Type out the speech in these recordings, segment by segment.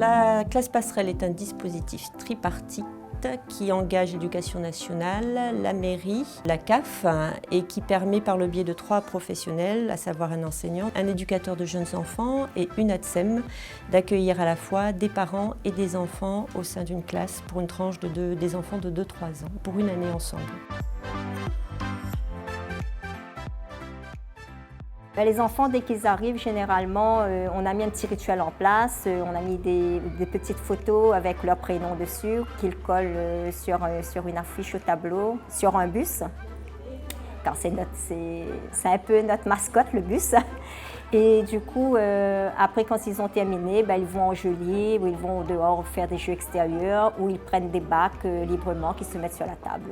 La classe passerelle est un dispositif tripartite qui engage l'Éducation nationale, la mairie, la CAF et qui permet par le biais de 3 professionnels, à savoir un enseignant, un éducateur de jeunes enfants et une ATSEM, d'accueillir à la fois des parents et des enfants au sein d'une classe pour une tranche des enfants de 2-3 ans, pour une année ensemble. Les enfants, dès qu'ils arrivent, généralement, on a mis un petit rituel en place. On a mis des petites photos avec leur prénom dessus qu'ils collent sur une affiche au tableau, sur un bus. Car c'est un peu notre mascotte, le bus. Et du coup, après, quand ils ont terminé, ils vont en geôlier, ou ils vont dehors faire des jeux extérieurs, ou ils prennent des bacs librement qui se mettent sur la table.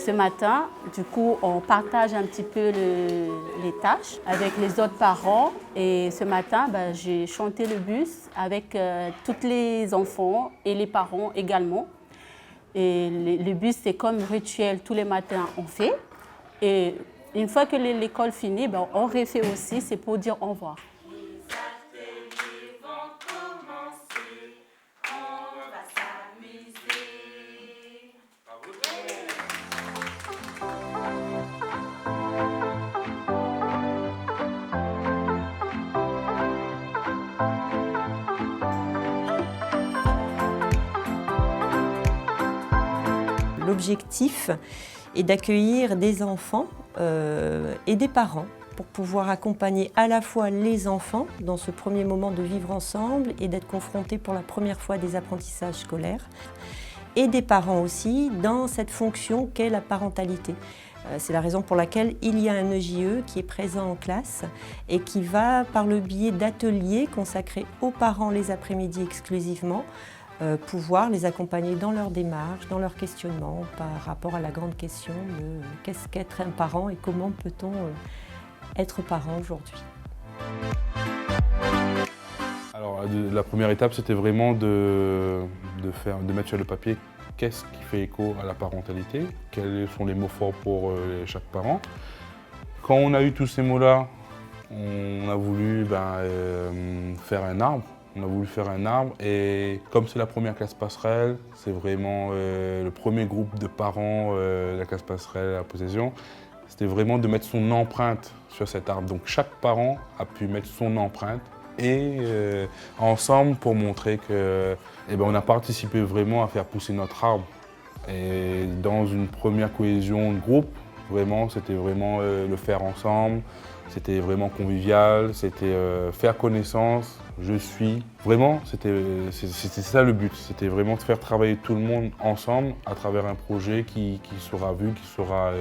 Ce matin, du coup, on partage un petit peu les tâches avec les autres parents. Et ce matin, j'ai chanté le bus avec tous les enfants et les parents également. Et le bus, c'est comme rituel, tous les matins, on fait. Et une fois que l'école finit, on refait aussi, c'est pour dire au revoir. L'objectif est d'accueillir des enfants et des parents pour pouvoir accompagner à la fois les enfants dans ce premier moment de vivre ensemble et d'être confrontés pour la première fois à des apprentissages scolaires, et des parents aussi dans cette fonction qu'est la parentalité. C'est la raison pour laquelle il y a un EJE qui est présent en classe et qui va, par le biais d'ateliers consacrés aux parents les après-midi exclusivement, pouvoir les accompagner dans leur démarche, dans leur questionnement par rapport à la grande question de qu'est-ce qu'être un parent et comment peut-on être parent aujourd'hui. Alors la première étape, c'était vraiment de mettre sur le papier qu'est-ce qui fait écho à la parentalité, quels sont les mots forts pour chaque parent. Quand on a eu tous ces mots-là, on a voulu faire un arbre. On a voulu faire un arbre et comme c'est la première classe passerelle, c'est vraiment le premier groupe de parents de la classe passerelle à la possession. C'était vraiment de mettre son empreinte sur cet arbre. Donc chaque parent a pu mettre son empreinte et ensemble pour montrer qu'on a participé vraiment à faire pousser notre arbre. Et dans une première cohésion de groupe, vraiment, c'était vraiment le faire ensemble. C'était vraiment convivial, c'était faire connaissance, je suis. Vraiment, c'était ça le but. C'était vraiment de faire travailler tout le monde ensemble à travers un projet qui sera vu, qui sera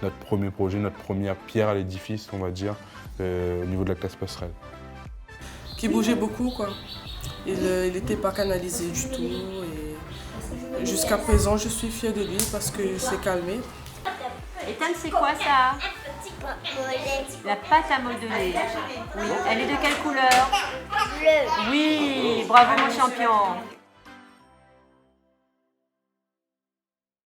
notre premier projet, notre première pierre à l'édifice, on va dire, au niveau de la classe passerelle. Qui bougeait beaucoup, quoi. Il n'était pas canalisé du tout. Et jusqu'à présent, je suis fière de lui parce qu'il s'est calmé. Ethan, c'est quoi ça? La pâte à modeler. Oui. Elle est de quelle couleur? Bleu. Oui, bravo mon champion.